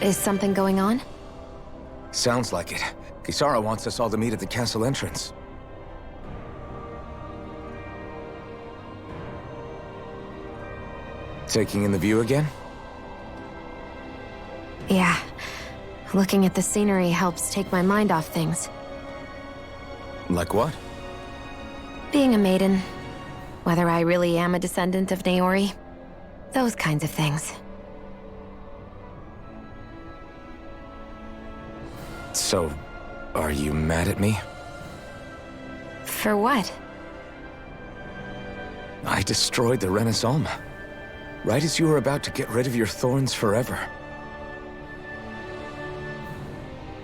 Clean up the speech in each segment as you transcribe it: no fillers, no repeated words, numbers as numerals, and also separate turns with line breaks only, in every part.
Is something going on?
Sounds like it. Kisara wants us all to meet at the castle entrance. Taking in the view again?
Yeah. Looking at the scenery helps take my mind off things.
Like what?
Being a maiden. Whether I really am a descendant of Naori. Those kinds of things.
So, are you mad at me?
For what?
I destroyed the Renaissance, right as you were about to get rid of your thorns forever.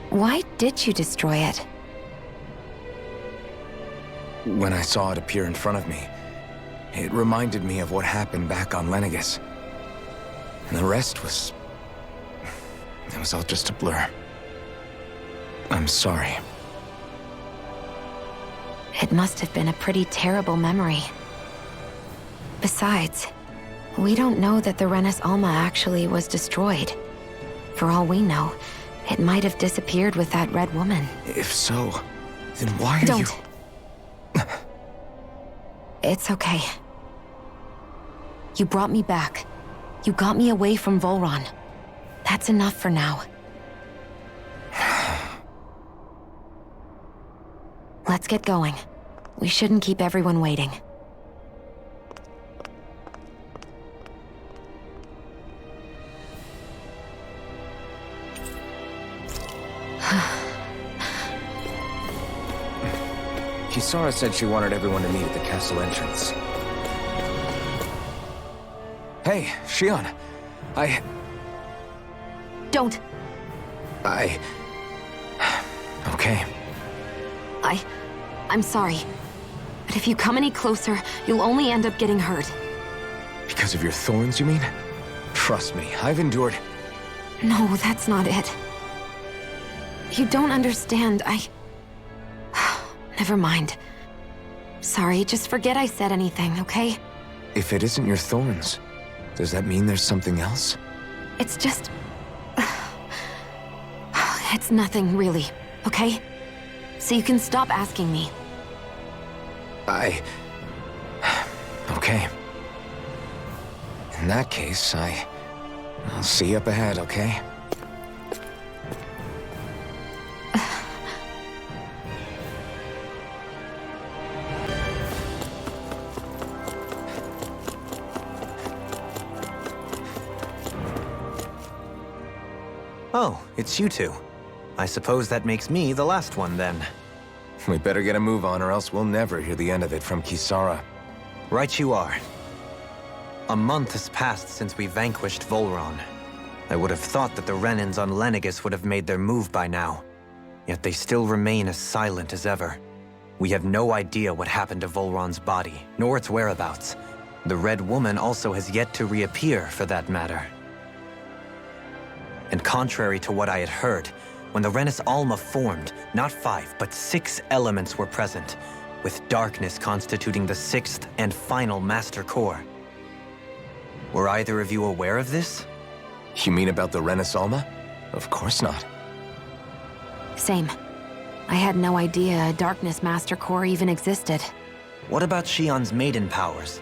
Why did you destroy it?
When I saw it appear in front of me, it reminded me of what happened back on Lenegus. And the rest was... it was all just a blur. I'm sorry.
It must have been a pretty terrible memory. Besides, we don't know that the Renis Alma actually was destroyed. For all we know, it might have disappeared with that red woman.
If so, then why are
Don't.
you...
It's okay. You brought me back. You got me away from Volron. That's enough for now. Let's get going. We shouldn't keep everyone waiting.
Kisara said she wanted everyone to meet at the castle entrance. Hey, Shion.
Don't.
Okay.
I'm sorry. But if you come any closer, you'll only end up getting hurt.
Because of your thorns, you mean? Trust me, I've endured...
No, that's not it. You don't understand, Never mind. Sorry, just forget I said anything, okay?
If it isn't your thorns, does that mean there's something else?
It's just... It's nothing, really, okay? So you can stop asking me.
Okay. In that case, I'll see you up ahead, okay?
Oh, it's you two. I suppose that makes me the last one, then.
We better get a move on, or else we'll never hear the end of it from Kisara.
Right you are. A month has passed since we vanquished Volron. I would have thought that the Renins on Lenegus would have made their move by now. Yet they still remain as silent as ever. We have no idea what happened to Volron's body, nor its whereabouts. The Red Woman also has yet to reappear, for that matter. And contrary to what I had heard, when the Renis Alma formed, not 5, but 6 elements were present, with darkness constituting the 6th and final master core. Were either of you aware of this?
You mean about the Renis Alma? Of course not.
Same. I had no idea a Darkness Master Core even existed.
What about Shion's maiden powers?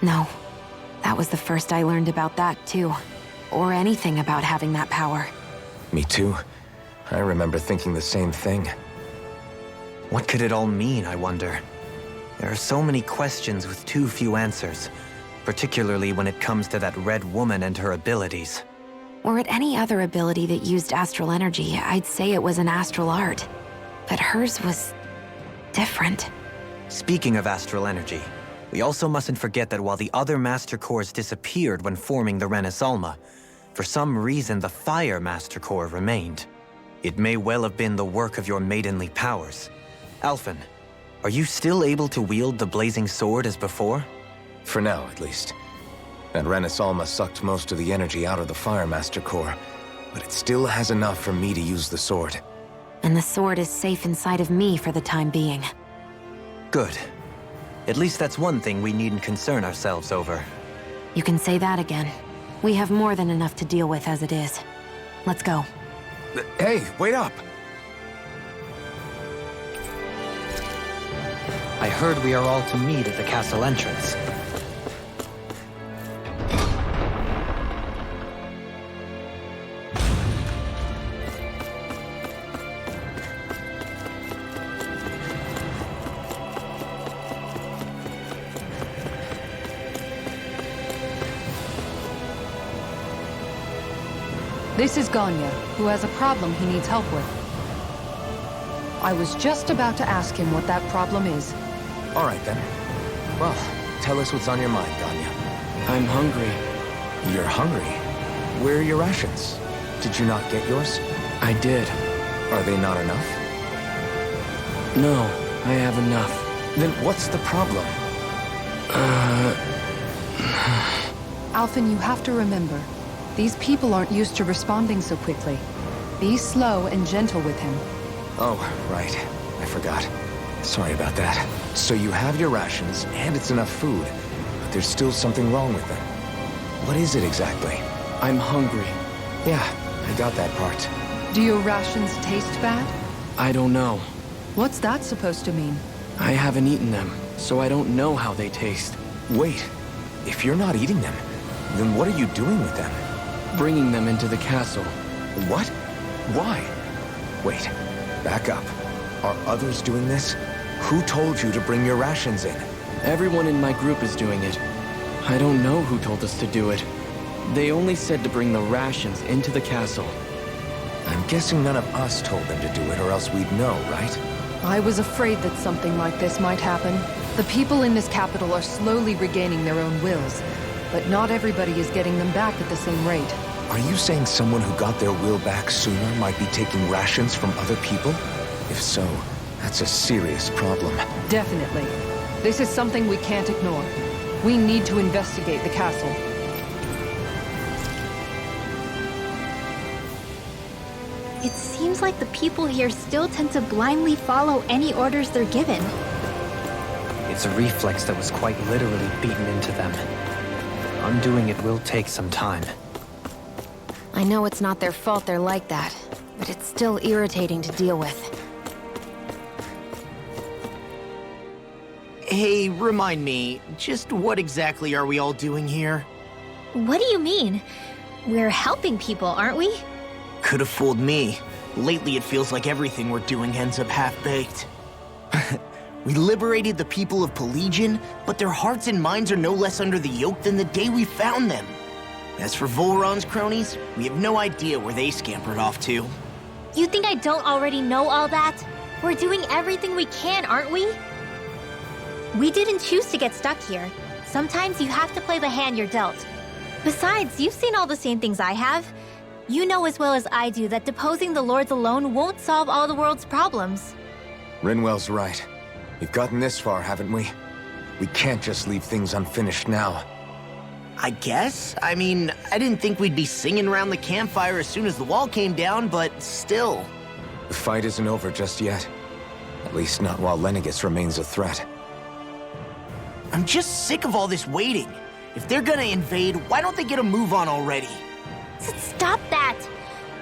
No. That was the first I learned about that, too. Or anything about having that power.
Me too. I remember thinking the same thing.
What could it all mean, I wonder? There are so many questions with too few answers, particularly when it comes to that Red Woman and her abilities.
Were it any other ability that used astral energy, I'd say it was an astral art. But hers was... different.
Speaking of astral energy, we also mustn't forget that while the other Master Cores disappeared when forming the Renis Alma, for some reason the Fire Master Core remained. It may well have been the work of your maidenly powers. Alphen, are you still able to wield the blazing sword as before?
For now, at least. That Renis Alma sucked most of the energy out of the Fire Master Core, but it still has enough for me to use the sword.
And the sword is safe inside of me for the time being.
Good. At least that's one thing we needn't concern ourselves over.
You can say that again. We have more than enough to deal with as it is. Let's go.
Hey, wait up!
I heard we are all to meet at the castle entrance.
This is Ganya, who has a problem he needs help with. I was just about to ask him what that problem is.
All right, then. Well, tell us what's on your mind, Ganya.
I'm hungry.
You're hungry? Where are your rations? Did you not get yours?
I did.
Are they not enough?
No, I have enough.
Then what's the problem?
Alphen, you have to remember, these people aren't used to responding so quickly. Be slow and gentle with him.
Oh, right. I forgot. Sorry about that. So you have your rations, and it's enough food, but there's still something wrong with them. What is it exactly?
I'm hungry.
Yeah, I got that part.
Do your rations taste bad?
I don't know.
What's that supposed to mean?
I haven't eaten them, so I don't know how they taste.
Wait, if you're not eating them, then what are you doing with them?
Bringing them into the castle.
What? Why? Wait, back up. Are others doing this? Who told you to bring your rations in?
Everyone in my group is doing it. I don't know who told us to do it. They only said to bring the rations into the castle.
I'm guessing none of us told them to do it, or else we'd know, right?
I was afraid that something like this might happen. The people in this capital are slowly regaining their own wills, but not everybody is getting them back at the same rate.
Are you saying someone who got their will back sooner might be taking rations from other people? If so, that's a serious problem.
Definitely. This is something we can't ignore. We need to investigate the castle.
It seems like the people here still tend to blindly follow any orders they're given.
It's a reflex that was quite literally beaten into them. Undoing it will take some time.
I know it's not their fault they're like that, but it's still irritating to deal with.
Hey, remind me, just what exactly are we all doing here?
What do you mean? We're helping people, aren't we?
Could have fooled me. Lately it feels like everything we're doing ends up half-baked. We liberated the people of Pelagian, but their hearts and minds are no less under the yoke than the day we found them. As for Volron's cronies, we have no idea where they scampered off to.
You think I don't already know all that? We're doing everything we can, aren't we? We didn't choose to get stuck here. Sometimes you have to play the hand you're dealt. Besides, you've seen all the same things I have. You know as well as I do that deposing the lords alone won't solve all the world's problems.
Rinwell's right. We've gotten this far, haven't we? We can't just leave things unfinished now.
I guess? I mean, I didn't think we'd be singing around the campfire as soon as the wall came down, but still.
The fight isn't over just yet. At least not while Lenegis remains a threat.
I'm just sick of all this waiting. If they're gonna invade, why don't they get a move on already?
Stop that!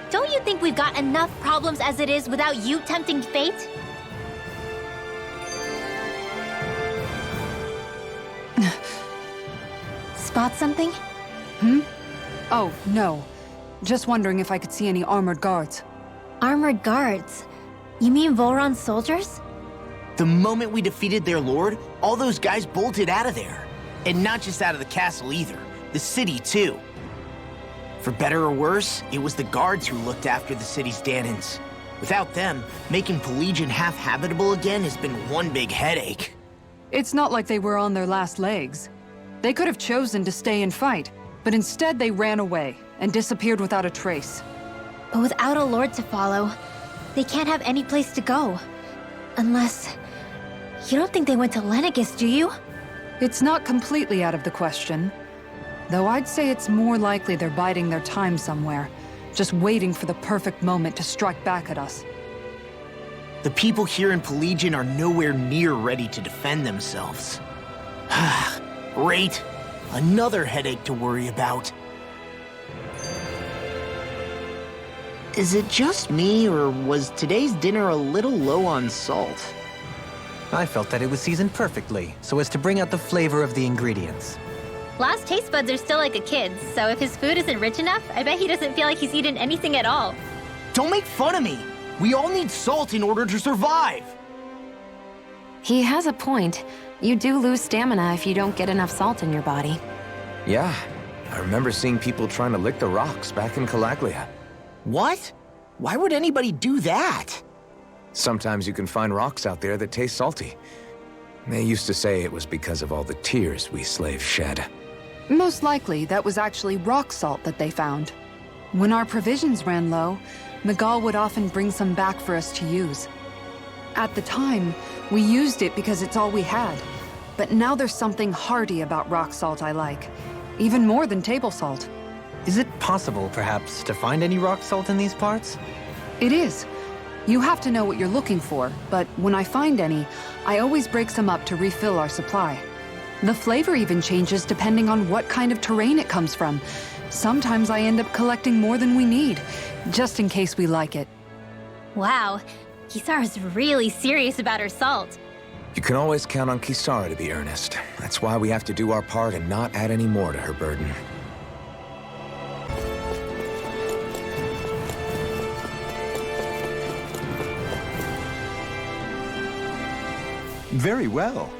Don't you think we've got enough problems as it is without you tempting fate? Spot something?
Oh, no. Just wondering if I could see any armored guards.
Armored guards? You mean Volron's soldiers?
The moment we defeated their lord, all those guys bolted out of there. And not just out of the castle either, the city too. For better or worse, it was the guards who looked after the city's Danans. Without them, making Pelagian half-habitable again has been one big headache.
It's not like they were on their last legs. They could have chosen to stay and fight, but instead they ran away and disappeared without a trace.
But without a lord to follow, they can't have any place to go. Unless... You don't think they went to Lenegis, do you?
It's not completely out of the question. Though I'd say it's more likely they're biding their time somewhere, just waiting for the perfect moment to strike back at us.
The people here in Pelagian are nowhere near ready to defend themselves. Great. Another headache to worry about. Is it just me, or was today's dinner a little low on salt?
I felt that it was seasoned perfectly, so as to bring out the flavor of the ingredients.
Last taste buds are still like a kid's, so if his food isn't rich enough, I bet he doesn't feel like he's eaten anything at all.
Don't make fun of me! We all need salt in order to survive!
He has a point. You do lose stamina if you don't get enough salt in your body.
Yeah, I remember seeing people trying to lick the rocks back in Calaglia.
What? Why would anybody do that?
Sometimes you can find rocks out there that taste salty. They used to say it was because of all the tears we slaves shed.
Most likely, that was actually rock salt that they found. When our provisions ran low, Miguel would often bring some back for us to use. At the time, we used it because it's all we had. But now there's something hearty about rock salt I like. Even more than table salt.
Is it possible, perhaps, to find any rock salt in these parts?
It is. You have to know what you're looking for, but when I find any, I always break some up to refill our supply. The flavor even changes depending on what kind of terrain it comes from. Sometimes I end up collecting more than we need, just in case we like it.
Wow, Kisara's really serious about her salt.
You can always count on Kisara to be earnest. That's why we have to do our part and not add any more to her burden.
Very well.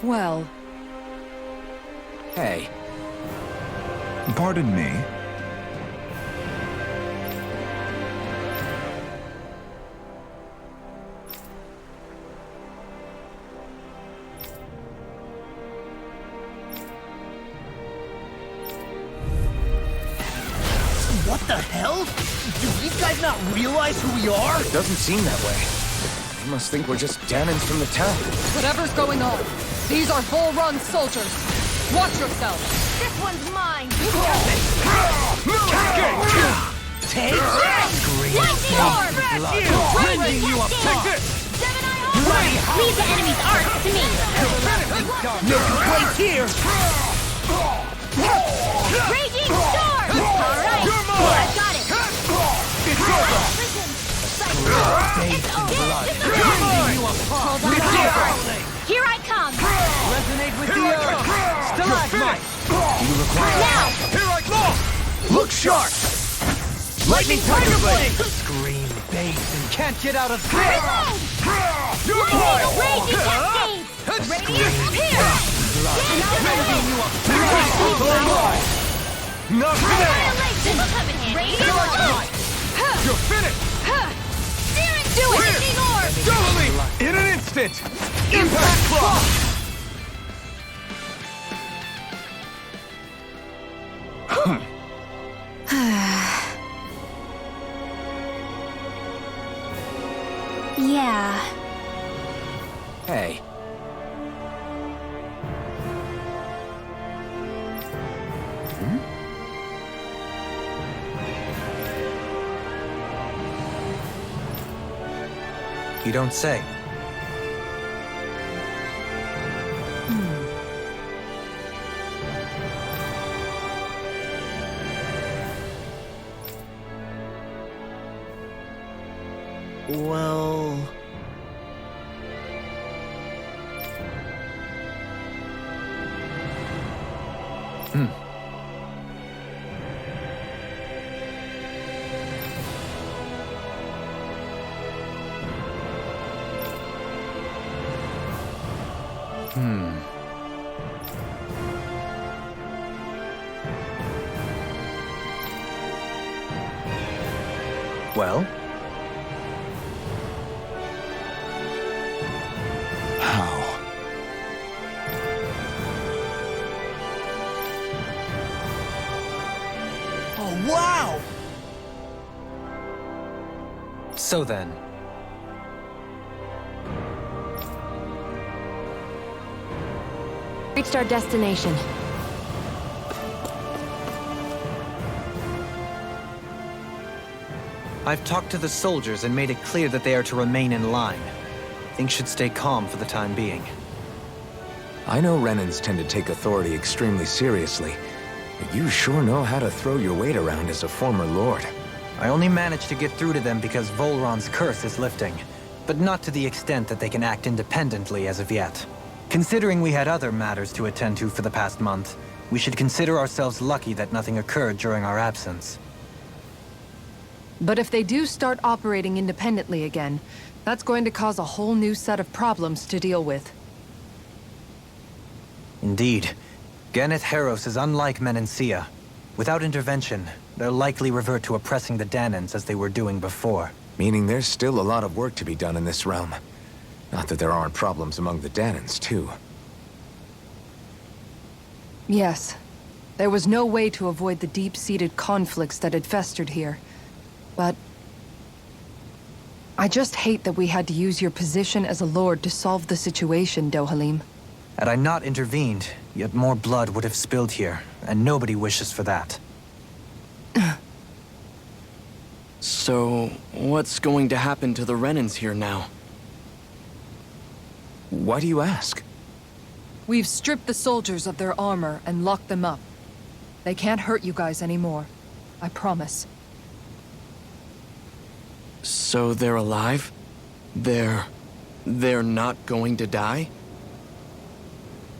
Well,
Hey,
Pardon me.
What the hell? Do these guys not realize who we are?
it doesn't seem that way. They must think we're just Danins from the town.
whatever's going on, these are Bull Run soldiers. Watch yourself.
This one's mine!
Take
Lightning orb! Rending you apart! Leave the enemy's arcs to me!
No complaints here!
Raging storm! Alright, I got it!
It's over!
It's over! Hold on tight! Here I come!
Resonate with the earth! Stalagmite!
Now!
Here I go! Look sharp! Lightning Tiger Blade!
Scream base and can't get out of
Reload! Lightning raging cascades! Radius here!
Not
Annihilation! Will come in handy! Radius!
You're finished!
Do it! Lightning orb!
Totally! In an instant! Impact Cross!
Yeah.
Hey,
You don't say.
Well...
Well?
How?
Oh, wow!
So then,
Reached our destination.
I've talked to the soldiers and made it clear that they are to remain in line. Things should stay calm for the time being.
I know Renans tend to take authority extremely seriously, but you sure know how to throw your weight around as a former lord.
I only managed to get through to them because Volron's curse is lifting, but not to the extent that they can act independently as of yet. Considering we had other matters to attend to for the past month, we should consider ourselves lucky that nothing occurred during our absence.
But if they do start operating independently again, that's going to cause a whole new set of problems to deal with.
Indeed. Geneth Heros is unlike Menancia. Without intervention, they'll likely revert to oppressing the Danans as they were doing before.
Meaning there's still a lot of work to be done in this realm. Not that there aren't problems among the Danans, too.
Yes. There was no way to avoid the deep-seated conflicts that had festered here. But I just hate that we had to use your position as a lord to solve the situation, Dohalim.
Had I not intervened, yet more blood would have spilled here, and nobody wishes for that.
So, what's going to happen to the Renans here now?
Why do you ask?
We've stripped the soldiers of their armor and locked them up. They can't hurt you guys anymore. I promise.
So they're alive? They're not going to die?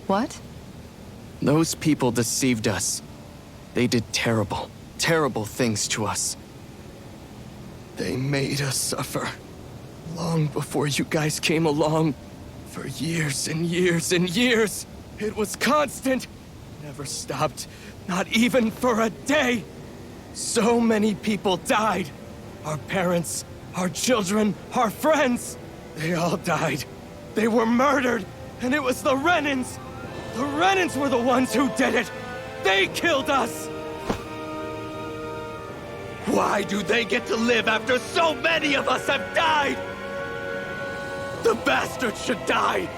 What?
Those people deceived us. They did terrible, terrible things to us. They made us suffer. Long before you guys came along. For years and years and years. It was constant. Never stopped. Not even for a day. So many people died. Our parents, our children, our friends. They all died. They were murdered. And it was the Renans. The Renans were the ones who did it. They killed us. Why do they get to live after so many of us have died? The bastards should die!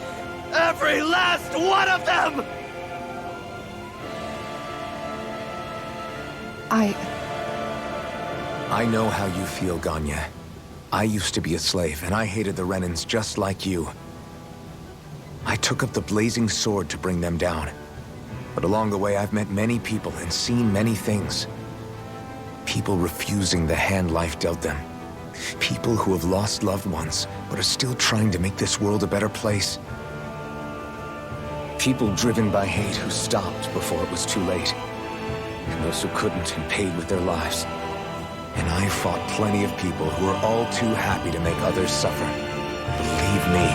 Every last one of them!
I know how you feel, Ganya. I used to be a slave, and I hated the Renans just like you. I took up the blazing sword to bring them down. But along the way, I've met many people and seen many things. People refusing the hand life dealt them. People who have lost loved ones, but are still trying to make this world a better place. People driven by hate who stopped before it was too late. And those who couldn't and paid with their lives. And I fought plenty of people who were all too happy to make others suffer. Believe me.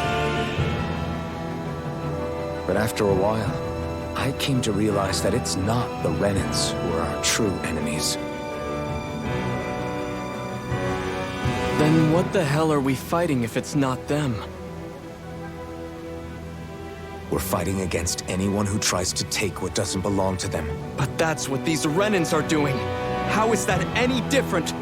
But after a while, I came to realize that it's not the Renans who are our true enemies.
Then what the hell are we fighting if it's not them?
We're fighting against anyone who tries to take what doesn't belong to them.
But that's what these Renans are doing. How is that any different?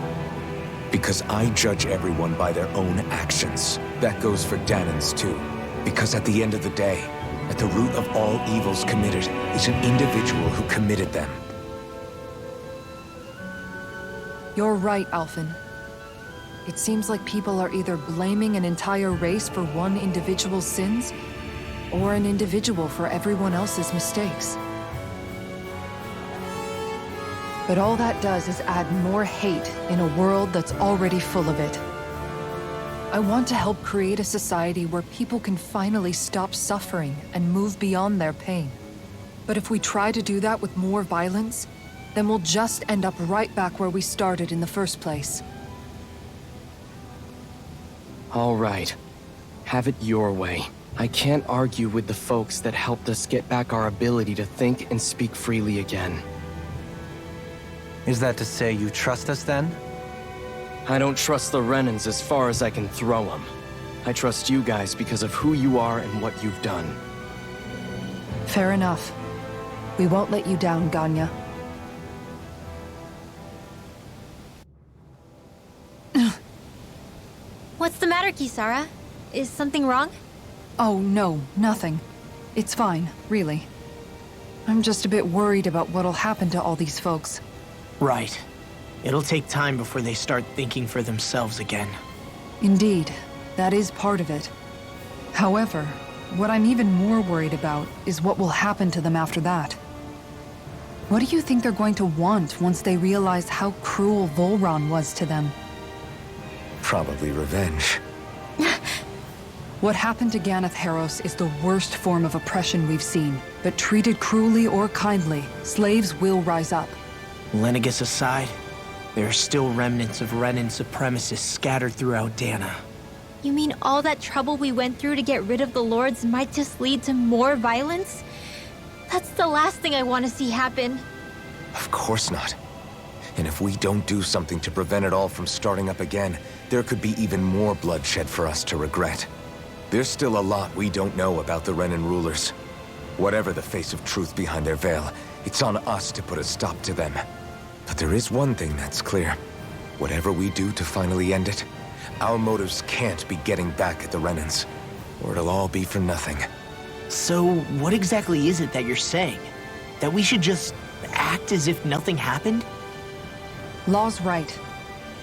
Because I judge everyone by their own actions. That goes for Danans too. Because at the end of the day, at the root of all evils committed is an individual who committed them.
You're right, Alphen. It seems like people are either blaming an entire race for one individual's sins, or an individual for everyone else's mistakes. But all that does is add more hate in a world that's already full of it. I want to help create a society where people can finally stop suffering and move beyond their pain. But if we try to do that with more violence, then we'll just end up right back where we started in the first place.
All right. Have it your way. I can't argue with the folks that helped us get back our ability to think and speak freely again.
Is that to say you trust us then?
I don't trust the Renans as far as I can throw them. I trust you guys because of who you are and what you've done.
Fair enough. We won't let you down, Ganya.
What's the matter, Kisara? Is something wrong?
Oh, no, nothing. It's fine, really. I'm just a bit worried about what'll happen to all these folks.
Right. It'll take time before they start thinking for themselves again.
Indeed, that is part of it. However, what I'm even more worried about is what will happen to them after that. What do you think they're going to want once they realize how cruel Volron was to them?
Probably revenge.
What happened to Ganeth Harros is the worst form of oppression we've seen. But treated cruelly or kindly, slaves will rise up.
Lenegis aside, there are still remnants of Renan supremacists scattered throughout Dana.
You mean all that trouble we went through to get rid of the Lords might just lead to more violence? That's the last thing I want to see happen.
Of course not. And if we don't do something to prevent it all from starting up again, there could be even more bloodshed for us to regret. There's still a lot we don't know about the Renan rulers. Whatever the face of truth behind their veil, it's on us to put a stop to them. But there is one thing that's clear. Whatever we do to finally end it, our motives can't be getting back at the Renans, or it'll all be for nothing.
So, what exactly is it that you're saying? That we should just act as if nothing happened?
Law's right.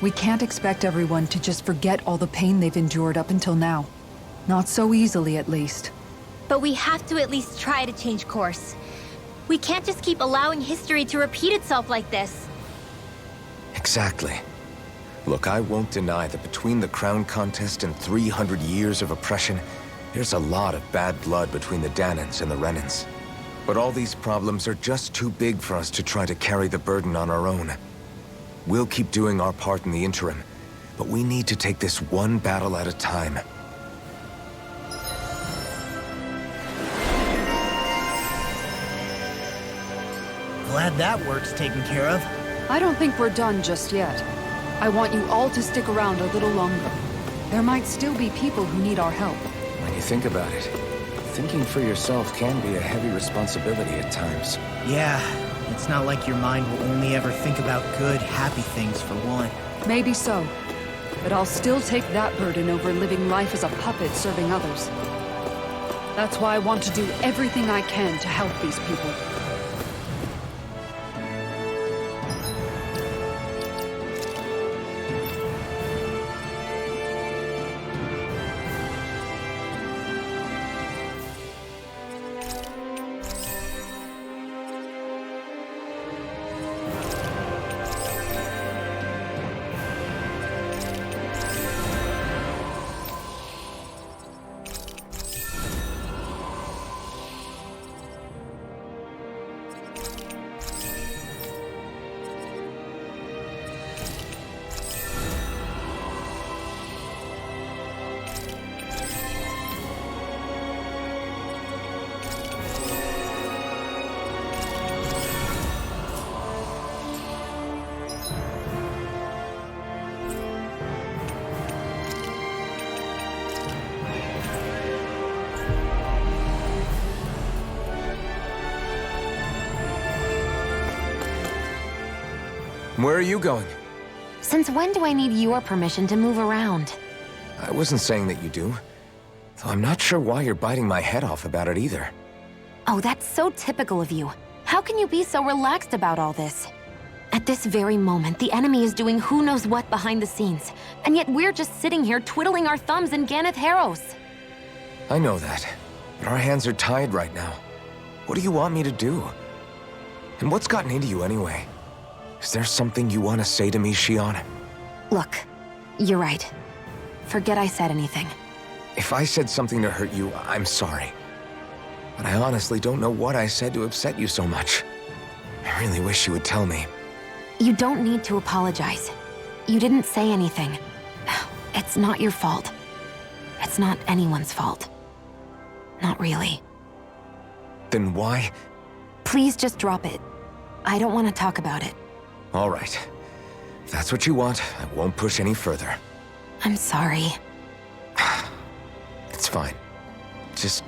We can't expect everyone to just forget all the pain they've endured up until now. Not so easily, at least.
But we have to at least try to change course. We can't just keep allowing history to repeat itself like this.
Exactly. Look, I won't deny that between the crown contest and 300 years of oppression, there's a lot of bad blood between the Danans and the Renans. But all these problems are just too big for us to try to carry the burden on our own. We'll keep doing our part in the interim, but we need to take this one battle at a time.
Glad that work's taken care of.
I don't think we're done just yet. I want you all to stick around a little longer. There might still be people who need our help.
When you think about it, thinking for yourself can be a heavy responsibility at times.
Yeah, it's not like your mind will only ever think about good, happy things for one.
Maybe so. But I'll still take that burden over living life as a puppet serving others. That's why I want to do everything I can to help these people.
Where are you going?
Since when do I need your permission to move around?
I wasn't saying that you do. Though I'm not sure why you're biting my head off about it either.
Oh, that's so typical of you. How can you be so relaxed about all this? At this very moment, the enemy is doing who knows what behind the scenes, and yet we're just sitting here twiddling our thumbs in Ganeth Harros.
I know that, but our hands are tied right now. What do you want me to do? And what's gotten into you anyway? Is there something you want to say to me, Shion?
Look, you're right. Forget I said anything.
If I said something to hurt you, I'm sorry. But I honestly don't know what I said to upset you so much. I really wish you would tell me.
You don't need to apologize. You didn't say anything. It's not your fault. It's not anyone's fault. Not really.
Then why?
Please just drop it. I don't want to talk about it.
All right. If that's what you want, I won't push any further.
I'm sorry.
It's fine. Just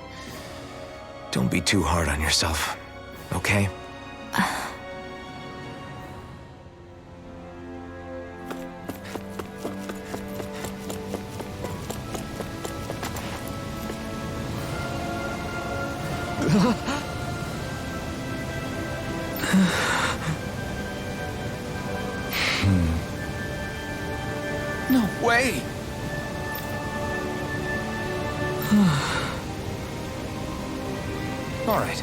don't be too hard on yourself, okay? No way! All right.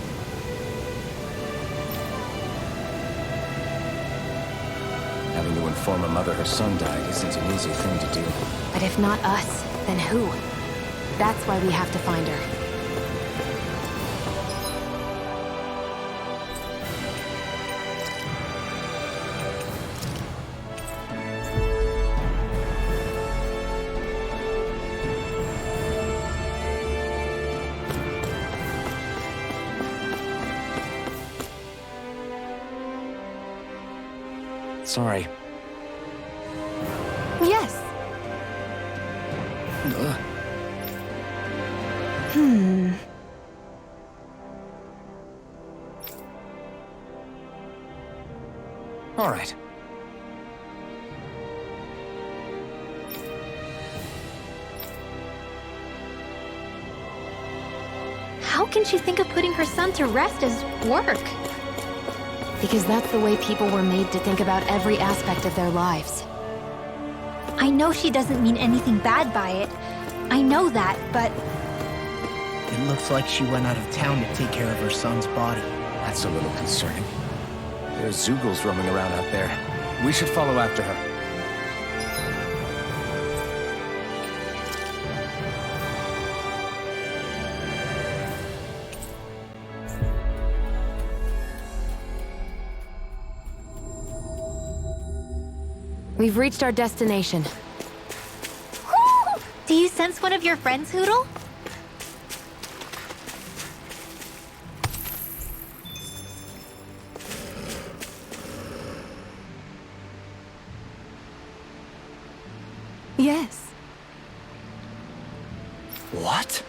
inform a mother her son died isn't an easy thing to do.
But if not us, then who? That's why we have to find her.
Sorry.
Yes.
All right.
How can she think of putting her son to rest as work?
Because that's the way people were made to think about every aspect of their lives.
I know she doesn't mean anything bad by it. I know that, but
It looks like she went out of town to take care of her son's body.
That's a little concerning. There's Zoogles roaming around out there. We should follow after her.
We've reached our destination.
do you sense one of your friends, Hoodle?
Yes.
What?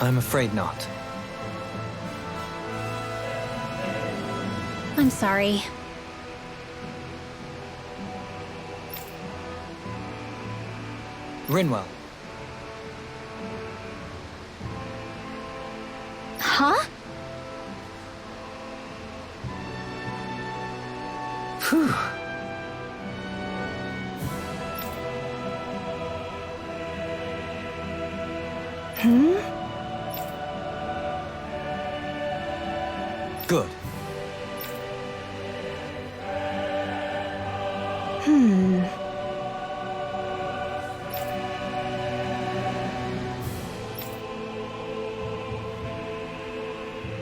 I'm afraid not.
I'm sorry.
Rinwell,
Huh?
Phew. Good.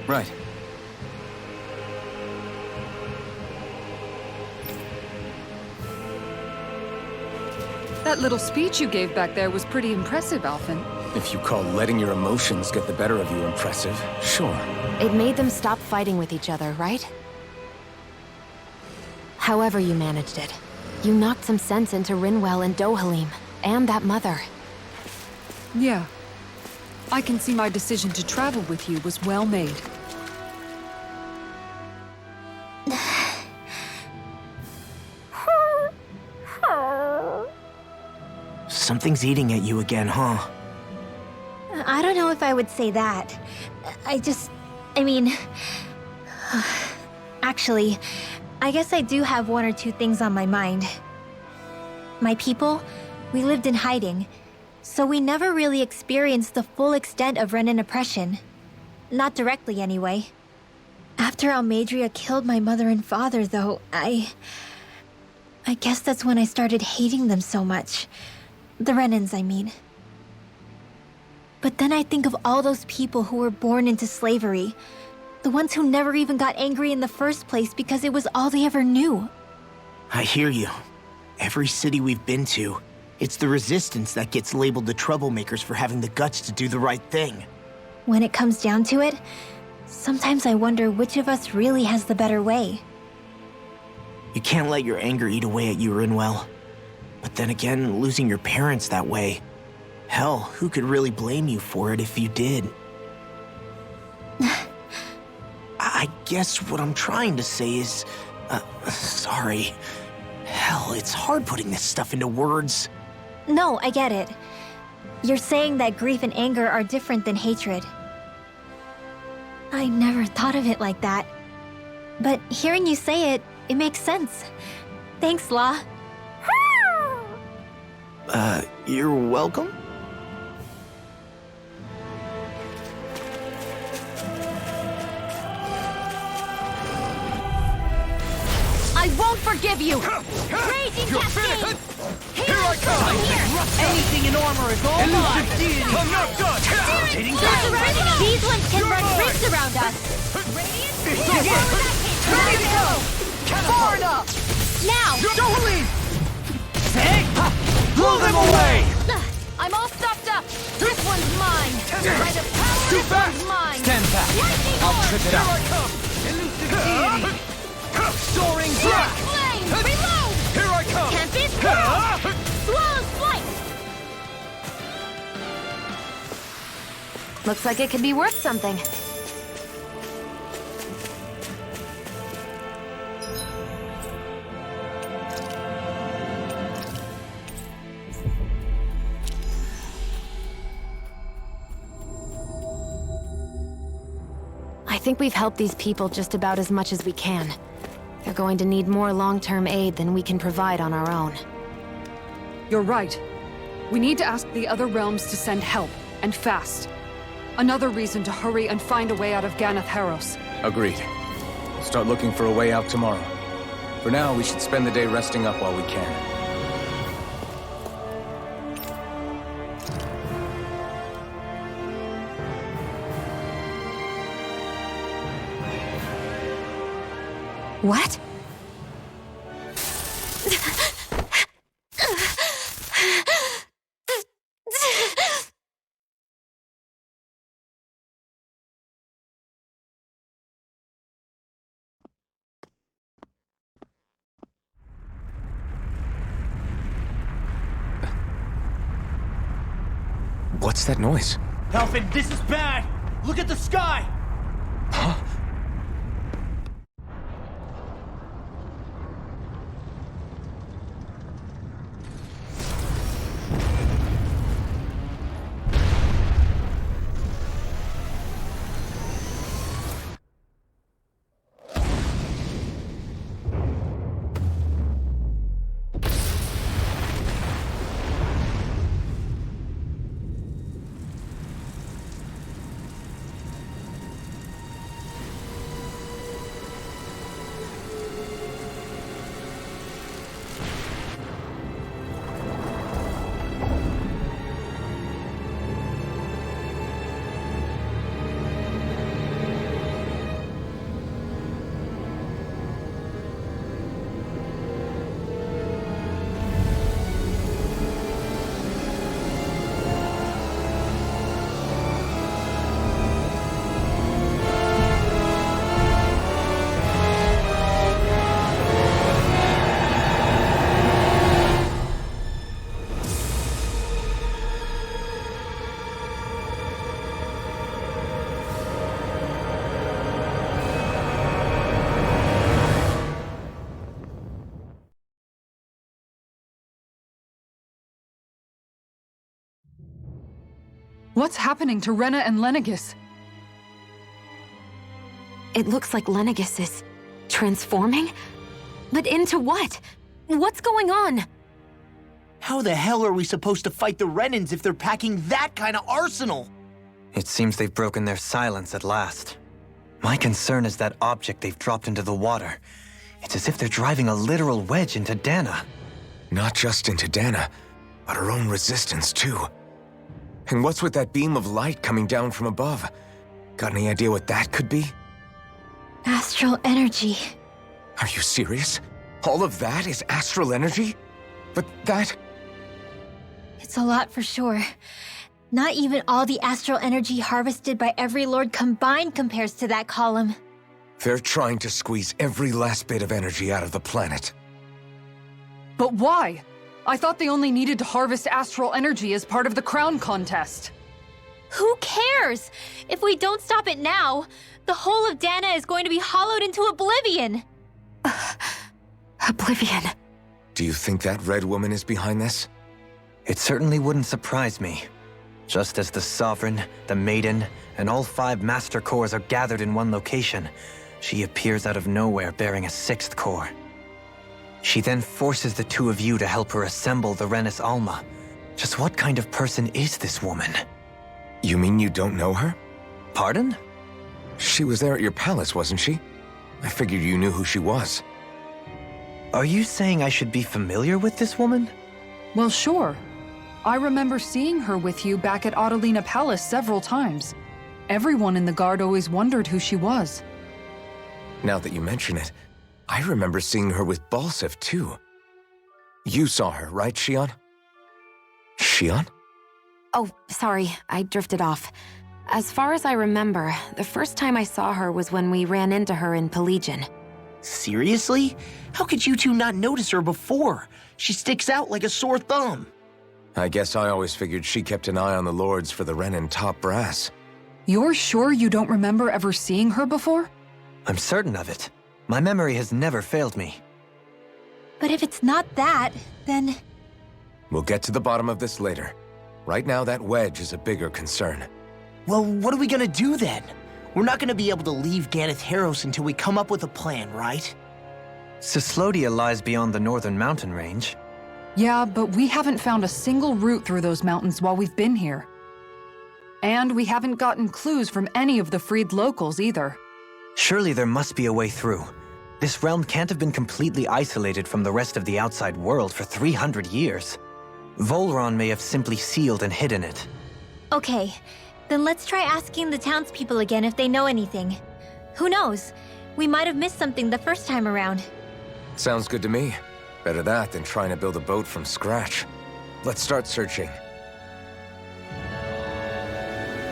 Right.
That little speech you gave back there was pretty impressive, Alphen.
If you call letting your emotions get the better of you impressive, sure.
It made them stop fighting with each other, right? However you managed it, You knocked some sense into Rinwell and Dohalim, and that mother.
Yeah. I can see my decision to travel with you was well made.
Something's eating at you again, huh?
I don't know if I would say that. I mean... Actually, I guess I do have one or two things on my mind. My people, we lived in hiding, so we never really experienced the full extent of Renan oppression. Not directly, anyway. After Almadria killed my mother and father, though, I guess that's when I started hating them so much. The Renans, I mean. But then I think of all those people who were born into slavery. The ones who never even got angry in the first place because it was all they ever knew.
I hear you. Every city we've been to, it's the Resistance that gets labeled the troublemakers for having the guts to do the right thing.
When it comes down to it, sometimes I wonder which of us really has the better way.
You can't let your anger eat away at you, Rinwell. But then again, losing your parents that way... Hell, who could really blame you for it if you did? I guess what I'm trying to say is... sorry. Hell, it's hard putting this stuff into words.
No, I get it. You're saying that grief and anger are different than hatred. I never thought of it like that. But hearing you say it, it makes sense. Thanks, La.
You're welcome?
I won't forgive you!
Raging Cascade!
Here I come!
Anything in armor is all mine!
I'm not done!
These ones can run rings around us!
It's over!
Ready to go!
Far enough!
Now!
Don't leave! Blow them away!
I'm all stuffed up! This one's mine! Right of power,
Too
this
fast!
one's mine!
Stand back.
Lightning
I'll
bolt!
trip it
Here
out.
I come! Elusive deity! Soaring black!
Flame! Reload!
Here I come!
Tempest Whirl! Swallow's Flight! Looks like it could be worth something. I think we've helped these people just about as much as we can. They're going to need more long-term aid than we can provide on our own.
You're right. We need to ask the other realms to send help, and fast. Another reason to hurry and find a way out of Ganath Haros.
Agreed. We'll start looking for a way out tomorrow. For now, we should spend the day resting up while we can.
What?
What's that noise?
Helfin, this is bad! Look at the sky!
Huh?
What's happening to Rena and Lenegis?
It looks like Lenegis is transforming? But into what? What's going on?
How the hell are we supposed to fight the Renans if they're packing that kind of arsenal?
It seems they've broken their silence at last. My concern is that object they've dropped into the water. It's as if they're driving a literal wedge into Dana.
Not just into Dana, but her own resistance too. And what's with that beam of light coming down from above? Got any idea what that could be?
Astral energy.
Are you serious? All of that is astral energy? But that...
It's a lot for sure. Not even all the astral energy harvested by every lord combined compares to that column.
They're trying to squeeze every last bit of energy out of the planet.
But why? I thought they only needed to harvest astral energy as part of the crown contest.
Who cares? If we don't stop it now, the whole of Dana is going to be hollowed into oblivion.
Oblivion.
Do you think that red woman is behind this?
It certainly wouldn't surprise me. Just as the Sovereign, the Maiden, and all 5 Master Cores are gathered in one location, she appears out of nowhere bearing a 6th core. She then forces the 2 of you to help her assemble the Renis Alma. Just what kind of person is this woman?
You mean you don't know her?
Pardon?
She was there at your palace, wasn't she? I figured you knew who she was.
Are you saying I should be familiar with this woman?
Well, sure. I remember seeing her with you back at Adelina Palace several times. Everyone in the guard always wondered who she was.
Now that you mention it, I remember seeing her with Balsif, too. You saw her, right, Shion? Shion?
Oh, sorry, I drifted off. As far as I remember, the first time I saw her was when we ran into her in Pelagian.
Seriously? How could you two not notice her before? She sticks out like a sore thumb.
I guess I always figured she kept an eye on the lords for the Renin top brass.
You're sure you don't remember ever seeing her before?
I'm certain of it. My memory has never failed me.
But if it's not that, then...
We'll get to the bottom of this later. Right now, that wedge is a bigger concern.
Well, what are we gonna do then? We're not gonna be able to leave Ganeth Haros until we come up with a plan, right?
Cyslodia lies beyond the northern mountain range.
Yeah, but we haven't found a single route through those mountains while we've been here. And we haven't gotten clues from any of the freed locals either.
Surely there must be a way through. This realm can't have been completely isolated from the rest of the outside world for 300 years. Volron may have simply sealed and hidden it.
Okay, then let's try asking the townspeople again if they know anything. Who knows? We might have missed something the first time around.
Sounds good to me. Better that than trying to build a boat from scratch. Let's start searching.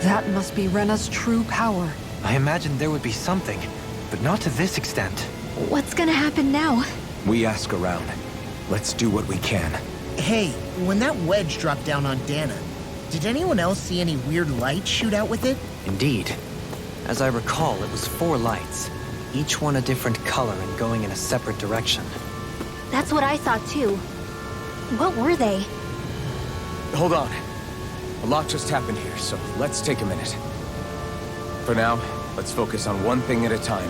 That must be Rena's true power.
I imagined there would be something, but not to this extent.
What's gonna happen now?
We ask around. Let's do what we can.
Hey, when that wedge dropped down on Dana, did anyone else see any weird light shoot out with it?
Indeed. As I recall, it was 4 lights, each one a different color and going in a separate direction.
That's what I saw too. What were they?
Hold on. A lot just happened here, so let's take a minute. For now, let's focus on one thing at a time.